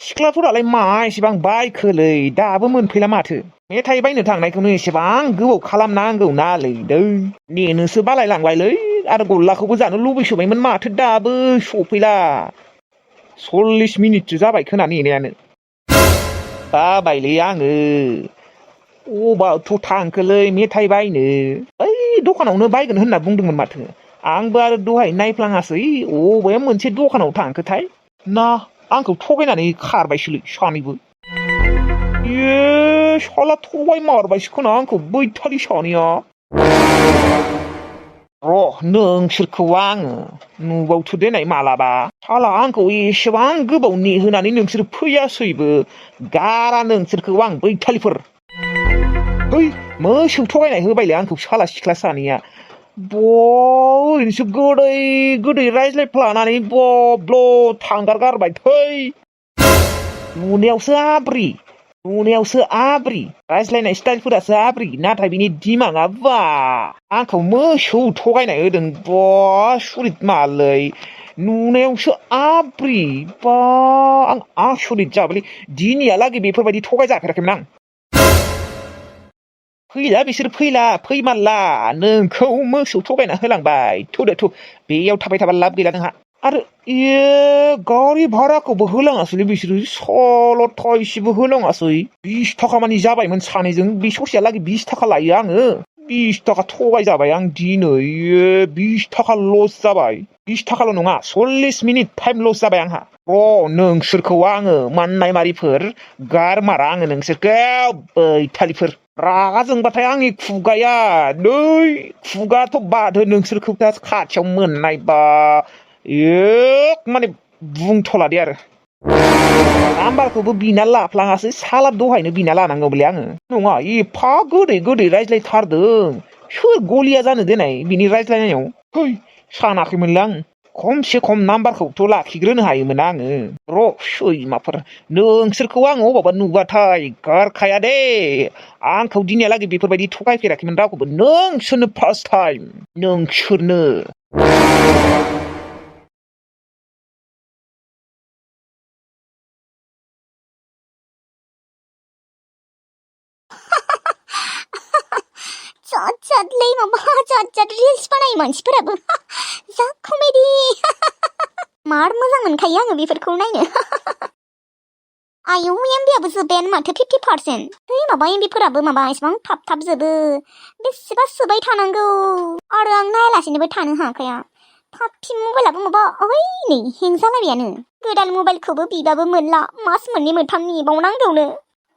सिख्लाफोरालाय मा एसेबां बायखोलै दाबो मोनफैला माथो मेथाइ बायनो थांनायखौनो एसेबां गोबाव खालामनांगौ नालै दै नेनोसो बालायलांबायलै आरो गल्लाखौबो जानो लुबैसोबायमोन माथो दाबो सफैला 40 मिनिटसो जाबाय खोना नेनायानो बाबायलै आङो अबावथ' थांखोलै मेथाइ बायनो ओइ दखानावनो बायगोन होनना बुंदोंमोन माथो आंबो आरो दहाय नायफ्लाङासै अबे मोनसे दखानाव थांखोथाय ना आंखौ थगायनानै खारबायसोलै सानैबो साला थगाय मारबायसो खोना आंखौ बैथालि सानैया नोंसोरखौ आङो नुबावथो देनाय मालाबा साला आंखौ एसेबां गोबाव नेहोनानै नोंसोर फैयासैबो गारा नोंसोरखौ आं बैथालिफोर है मोसौ थगायनाय होबायलै आंखौ साला सिख्ला सानैया ओरैनोसो गोदै गोदै रायज्लायफ्लानानै ब्ल' थांगारगारबाय थै नुनायावसो आब्रि रायज्लायनाय स्टाइलफोरासो आब्रि नाथाय बिनि दिमागा बा आंखौ मोसौ थगायनाय होदों सुरित मालै नुनायावसो आब्रि बा आं आसरित जाबायलै दिनैहालागै बेफोरबायदि थगायजाफेराखैमोन आं फैला बिसोर फैमारला नोंखौ मोसौ थगायना होलांबाय थुदो थु बेयाव थाबाय थाबा लाब गैला नोंहा आरो गारि भाराखौबो होलाङासैलै बिसोरो सल' थाइसेबो होलाङासै 20 थाखा मानि जाबायमोन सानैजों बे ससेयालागै 20 थाखा लायो आङो 20 थाखा थगायजाबाय आं दिनै 20 थाखा लस जाबाय 20 थाखाल' नङा 40 मिनिट टाइम लस जाबाय आंहा नोंसोरखौ आङो माननाय मारिफोर गारमारा आङो नोंसोरखौ बैथालिफोर रागा जोंबाथाय आंनि खुगाया खुगाथ' बादो नोंसोरखौ दा खाथियाव मोननाय बा माने बुंथ'ला दे आरो नाम्बारखौबो बिना लाफ्लाङासै साला दहायनो बिना लानांगौमोनलै आङो नङा एफा गोदै रायज्लायथारदों सोर गलिया जानो देनाय बिनि रायज्लायनायाव सानाखैमोनलै आं खमसे खम नाम्बारखौथ' लाखिग्रोनो हायोमोन आङो सैमाफोर नोंसोरखौ आङो अबावबा नुबाथाय गारखाया दे आंखौ दिनैहालागै बेफोरबायदि थगायफेराखैमोन रावखौबो नोंसोरनो फार्स्ट टाइम नोंसोरनो जादलै माबा जाद रिल्स बानायो मानसिफोराबो जा कमेडि मार मोजां मोनखायो आङो बेफोरखौ नायनो आयौ एमबियाबो जोब्बायानो माथो 50% माबा एमबिफोराबो माबा एसेबां थाब जोबो बेसेबा सोबाय थानांगौ आरो आं नायालासेनोबो थानो हाखाया पापि मबाइलाबो माबा नै हें जालायबायानो गोदान मबाइलखौबो बिबाबो मोनला मास मोननै मोनथाम नेबावनांगौनो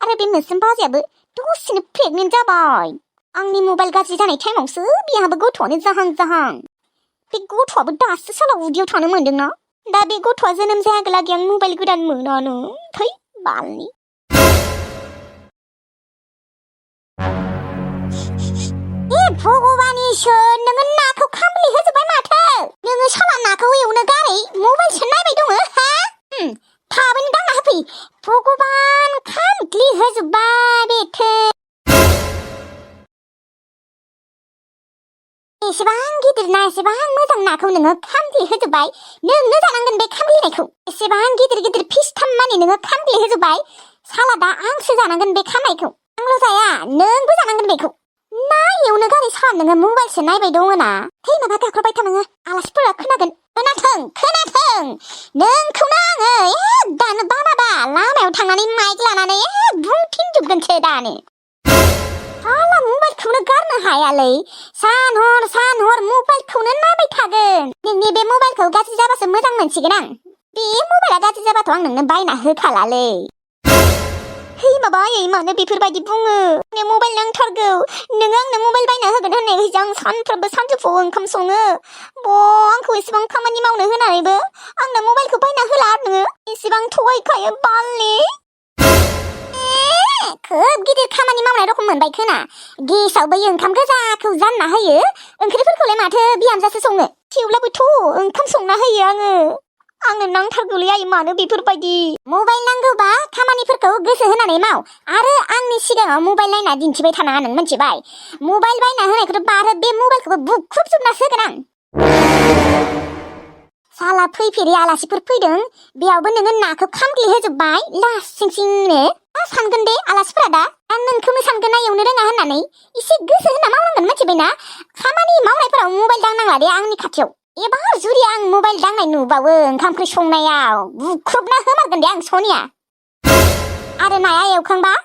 आरो बे मोस्रोम बाजैयाबो दसेनो प्रेगनेन्ट जाबाय आंनि मबाइल गाज्रि जानाय टाइमावसो बिहाबो गथ'आनो जाहां बे गथ'आबो दासो साला उदैयाव थानो मोनदोंना दा बे गथ'आ जोनोम जायागोलागै आं मबाइल गोदान मोनानो थै बालनि भगबान इसोर नोङो नाखौ खामब्ले होजोब्बाय माथो नोङो साला नाखौ एवनो गारै मबाइलसो नायबाय दङ हा थाबैनो दांना होफै भगबान खामग्लि होजोब्बाय बेथो एसेबां गिदिर ना एसेबां मोजां नाखौ नोङो खामग्लि होजोब्बाय नोंनो जानांगोन बे खामग्लिनायखौ एसेबां गिदिर फिसथाम मानि नोङो खामग्लि होजोब्बाय साला दा आंसो जानांगोन बे खामनायखौ आंल' जाया नोंबो जानांगोन बेखौ ना एवनो गारै सान नोङो मबाइलसो नायबाय दङ ना माबा गाख्रबाय था नोङो आलासिफोरा खोनागोन खोनाथों नोंखौनो आङो दानो बानाबा लामायाव थांनानै माइक लानानै बुंथिनजोबगोनसो दानो साला मबाइलखौनो गारनो हायालै सान हर मबाइलखौनो नायबाय थागोन नोंनि बे मबाइलखौ गाज्रि जाबासो मोजां मोनसिगोन आं बे मबाइला गाज्रि जाबाथ' आं नोंनो बायना होखालालै माबा मानो बेफोरबायदि बुङो आंनो मबाइल नांथारगौ नोङो आंनो मबाइल बायना होगोन होननायखायसो आं सानफ्रोमबो सानजौफुआव ओंखाम सङो आंखौ एसेबां खामानि मावनो होनानैबो आंनो मबाइलखौ बायना होला नोङो एसेबां थगायखायो बालनि खोब गिदिर खामानि मावनाय रखम मोनबाय खोना गेसावबो ओंखाम गोजाखौ जानना होयो ओंख्रिफोरखौलाय माथो बिहामजासो सङो थेवब्लाबोथ' ओंखाम संना होयो आंनो नांथारगौलै आइ मानो बेफोरबायदि मबाइल नांगौबा खामानिफोरखौ गोसो होनानै माव आरो आंनि सिगाङाव मबाइल नायना दिन्थिबाय थानाङा नों मिथिबाय मबाइल बायना होनायखौथ' बारो बे मबाइलखौबो बुख्रुबजोबना होगोन आं साला फैफेरै आलासिफोर फैदों बेयावबो नोङो नाखौ खामग्लिहोजोब्बाय लासिंसिंनो मा सानगोन दे आलासिफोरा दा आं नोंखौनो सानगोन ना एवनो रोङा होननानै एसे गोसो होना मावनांगोन मिथिबायना खामानि मावनायफोराव मबाइल दांनांला दे आंनि खाथियाव एबार जुदि आं मबाइल दांनाय नुबावो ओंखाम ओंख्रि संनायाव बुख्रुबना होमारगोन दे आं सनिया आरो नाया एवखांबा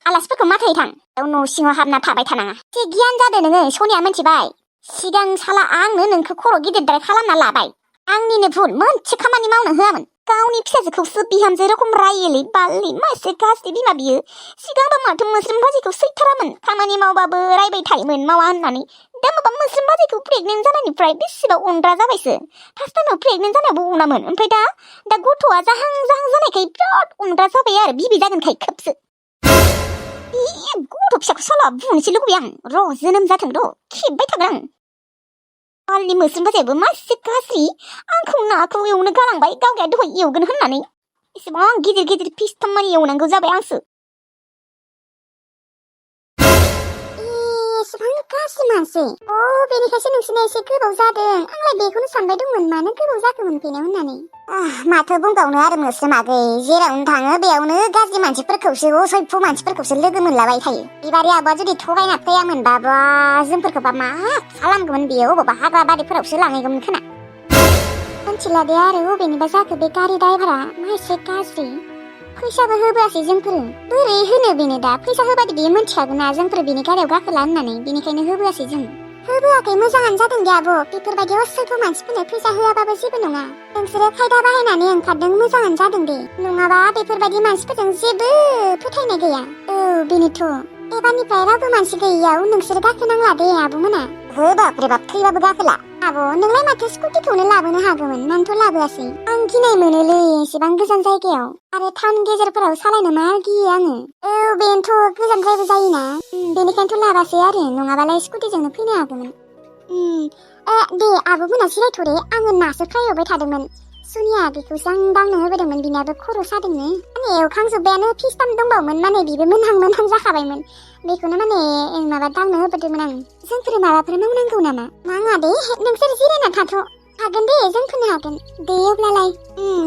आलासिफोरखौ माथोयै थां न' सिङाव हाबना थाबाय थानाङा एसे गियान जादो नोङो सनिया मिथिबाय सिगां साला आंनो नोंखौ खर' गिदिरद्राय खालामना लाबाय आंनिनो भुल मोनसे खामानि मावनो होआमोन गावनि फिसाजोखौसो बिहामजो रखम रायोलै बालि मासे गाज्रि बिमा बियो सिगांबा माथो मोस्रोम बाजिखौ सैथारामोन खामानि मावबाबो रायबाय थायोमोन मावा होननानै दा माबा मोस्रोम बाजिखौ प्रेगनेन्ट जानायनिफ्राय बेसेबा अनग्रा जाबायसो फार्स्ट टाइमाव प्रेगनेन्ट जानायावबो अनामोन ओमफ्राय दा गथ'आ जाहां जानायखाय बिराद अनग्रा जाबाय आरो बिबै जागोनखाय खोबसो गथ' फिसाखौ साला बुंनोसो लुगैबाय आं र' जोनोम जाथों र' खेबबाय थागोन आं बालनि मोस्रोम बाजायाबो मासे गाज्रि आंखौ नाखौ एवनो गालांबाय गावगाया दहाय एवगोन होननानै एसेबां गिदिर गिदिर पिसथाम मानि एवनांगौ जाबाय आंसो एसेबां गाज्रि मानसि बेनिखायसो नोंसिना एसे गोबाव जादों आंलाय बेखौनो सानबाय दंमोन मानो गोबाव जाखो मोनफैनायाव होननानै माथो बुंबावनो आरो मोस्रोम आगै जेरावनो थाङो बेयावनो गाज्रि मानसिफोरखौसो असभ्य मानसिफोरखौसो लोगो मोनलाबाय थायो बिबारि आब'आ जुदि थगायना फैयामोनबा बा जोंफोरखौबा मा खालामगौमोन बेयो अबावबा हाग्रा बारिफोरावसो लांहैगौमोन खोना मिथिला दे आरो अबेनिबा जाखो बे गारि ड्राइभारा मासे गाज्रि फैसाबो होबोआसै जोंफोरो बोरै होनो बेनो दा फैसा होबादि बेयो मिथिखागोन ना जोंफोर बेनि गारियाव गाखोला होननानै बेनिखायनो होबोआसै जों होबोआखै मोजाङानो जादों दे आब' बेफोरबायदि असभ्य मानसिफोरनो फैसा होआबाबो जेबो नङा नोंसोरो खायदा बाहायनानै ओंखारदों मोजाङानो जादों दे नङाबा बेफोरबायदि मानसिफोरजों जेबो फोथायनाय गैया बेनोथ' एबारनिफ्राय रावबो मानसि गैयियाव नोंसोरो गाखोनांला दे आब'मोना बापरे बाप थैबाबो गाखोला आब' नोंलाय माथो स्कुटिखौनो लाबोनो हागौमोन आंथ' लाबोआसै आं गिनाय मोनोलै एसेबां गोजान जायगायाव आरो टाउन गेजेरफोराव सालायनो मा गियो आङो बेनोथ' गोजानद्रायबो जायोना बेनिखायनोथ' लाबासै आरो नङाबालाय स्कुटिजोंनो फैनो हागौमोन दे आब'मोना जिरायथ' दे आङो नासो फ्राय एवबाय थादोंमोन सुनिया बेखौसो आं दांनो होबोदोंमोन बिनाबो खर' सादोंनो माने एवखांजोब्बायानो फिसथाम दंबावोमोन माने बिबो मोनहां जाखाबायमोन बेखौनो माने माबा दांनो होबोदोंमोन आं जोंफोर माबाफोर मावनांगौ नामा नाङा दे नोंसोर जिरायना थाथ' हागोन दे जोंफोरनो हागोन दे अब्लालाय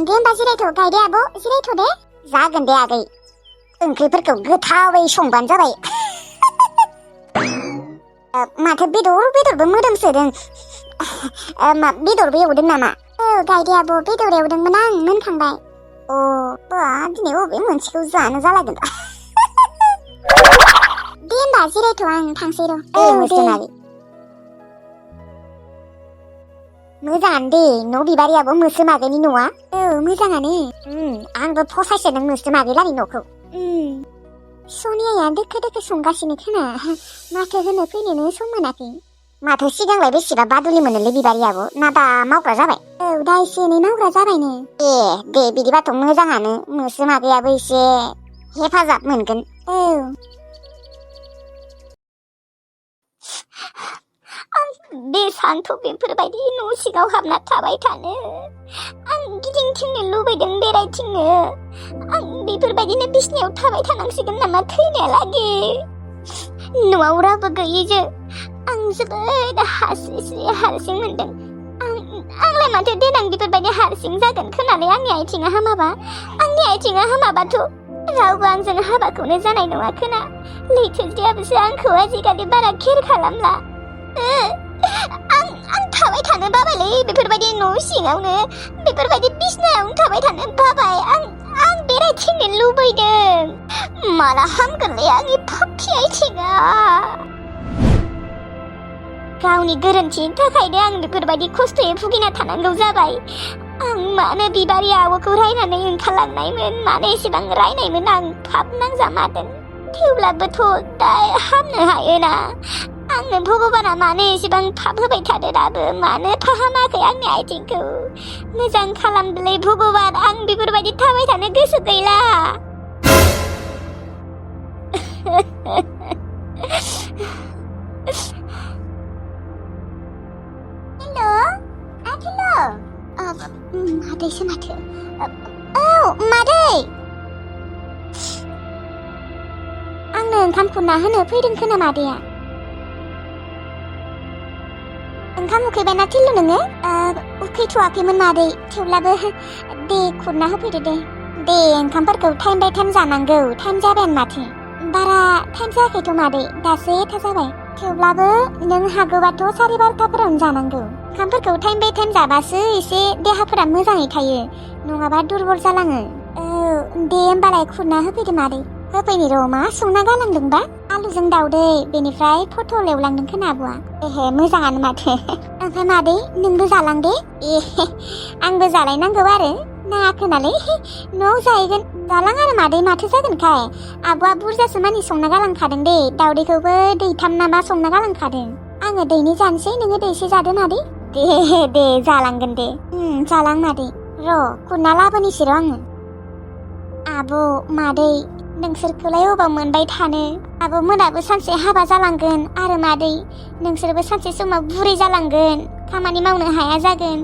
दे होमबा जिरायथ' गायदे आब' जिरायथ' दे जागोन दे आगै ओंख्रिफोरखौ गोथावै संबानो जाबाय माथो बेदरबो मोदोमसोदों बेदरबो एवदों नामा गायदे आब' बेदर एवदोंमोन आं मोनखांबाय दिनै बबे मोनसेखौ जानो जालायगोन दे होमबा जिरायथ' आं थांसै र' मोजाङानो दे न' बिबारियाबो मोस्रोम आगैनि न'आ मोजाङानो आंबो फसायसो नों मोस्रोम आगैलानि न'खौ सनियाया दोखो संगासिनो खोना माथो होनो फैनोनो सम मोनाखै माथो सिगांलाय बेसेबा बादुलि मोनोलै बिबारियाबो ना दा मावग्रा जाबाय दा एसे एनै मावग्रा जाबायनो दे बिदिबाथ' मोजाङानो मोस्रोम आगैयाबो एसे हेफाजाब मोनगोन आं बेसांथ' बेफोरबायदि न' सिङाव हाबना थाबाय थानो आं गिदिंथिंनो लुबैदों बेरायथिंनो आं बेफोरबायदिनो बिसनायाव थाबाय थानांसिगोन नामा थैनायालागै न'आव रावबो गैयैजों आं जोबोद हारसिं मोनदों आंलाय माथो देनां बेफोरबायदि हारसिं जागोन खोनालाय आंनि आथिङा हामाबाथ' रावबो आंजों हाबाखौनो जानाय नङा खोना लैथोजियाबोसो आंखौ आजिखालि बारा केर खालामला आं थाबाय थानो बाबायलै बेफोरबायदि न' सिङावनो बेफोरबायदि बिसनायावनो थाबाय थानो बाबाय आं बेरायथिंनो लुबैदों माला हामगोनलै आंनि फाफ्लि आथिङा गावनि गोरोन्थिनि थाखायनो आं बेफोरबायदि खस्थ'यै भुगिना थानांगौ जाबाय आं मानो बिबारि आब'खौ रायनानै ओंखारलांनायमोन मानो एसेबां रायनायमोन आं पाप नांजामादों थेवब्लाबोथ' दा हामनो हायोना आंनो भगबाना मानो एसेबां पाप होबाय थादो दाबो मानो फाहामाखै आंनि आथिंखौ मोजां खालामदोलै भगबान आं बेफोरबायदि थाबाय थानो गोसो गैला मादैसो माथो मादै आंनो ओंखाम खुरना होनो फैदों खोना मादैया ओंखाम उखैबायना थिल्लु नोङो उखैथ'वाखैमोन मादै थेवब्लाबो दे खुरना होफैदो दे ओंखामफोरखौ टाइम बाय टाइम जानांगौ टाइम जाबायानो माथो बारा टाइम जायाखैथ' मादै दासो एथा जाबाय थेवब्लाबो नों हागौबाथ' 12:30फोरावनो जानांगौ ओंखामफोरखौ टाइम बाय टाइम जाबासो एसे देहाफोरा मोजाङै थायो नङाबा दुरबल जालाङो दे होमबालाय खुरना होफैदो मादै होफैनि र' मा संना गालांदोंबा आलुजों दाउदै बेनिफ्राय पटल एवलांदों खोना आब'आ एहे मोजाङानो माथो ओमफ्राय मादै नोंबो जालां दे आंबो जालायनांगौ आरो नाङाखोनालै न'आव जाहैगोन जालां आरो मादै माथो जागोनखाय आब'आ बुरजासो मानि संना गालांखादों दे दाउदैखौबो दैथाम नामा संना गालांखादों आङो दैनै जानोसै नोङो दैसे जादो मादै दे जालांगोन दे जालां मादै र' खुरना लाबोनिसै र' आङो आब' मादै नोंसोरखौलाय अबाव मोनबाय थानो आब' मोनाबो सानसे हाबा जालांगोन आरो मादै नोंसोरबो सानसे समाव बुरै जालांगोन खामानि मावनो हाया जागोन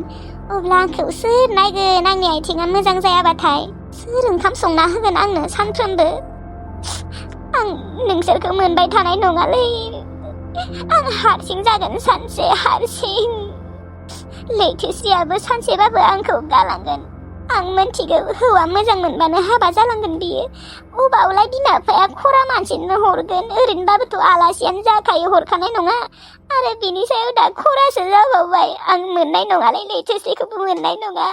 अब्ला आंखौ सोर नायगोन आंनि आथिङा मोजां जायाबाथाय सोर ओंखाम संना होगोन आंनो सानफ्रोमबो आं नोंसोरखौ मोनबाय थानाय नङालै आं हारसिं जागोन सानसे हारसिं लैथोस्रियाबो सानसेबाबो आंखौ गालांगोन आं मोनथिगौ हौवा मोजां मोनबानो हाबा जालांगोन बियो अबावलाय बिमा बिफाया खरा मानसिनो हरगोन ओरैनोबाबोथ' आलासियानो जाखायो हरखानाय नङा आरो बिनि सायाव दा खरासो जाबावबाय आं मोननाय नङालै लैथोस्रिखौबो मोननाय नङा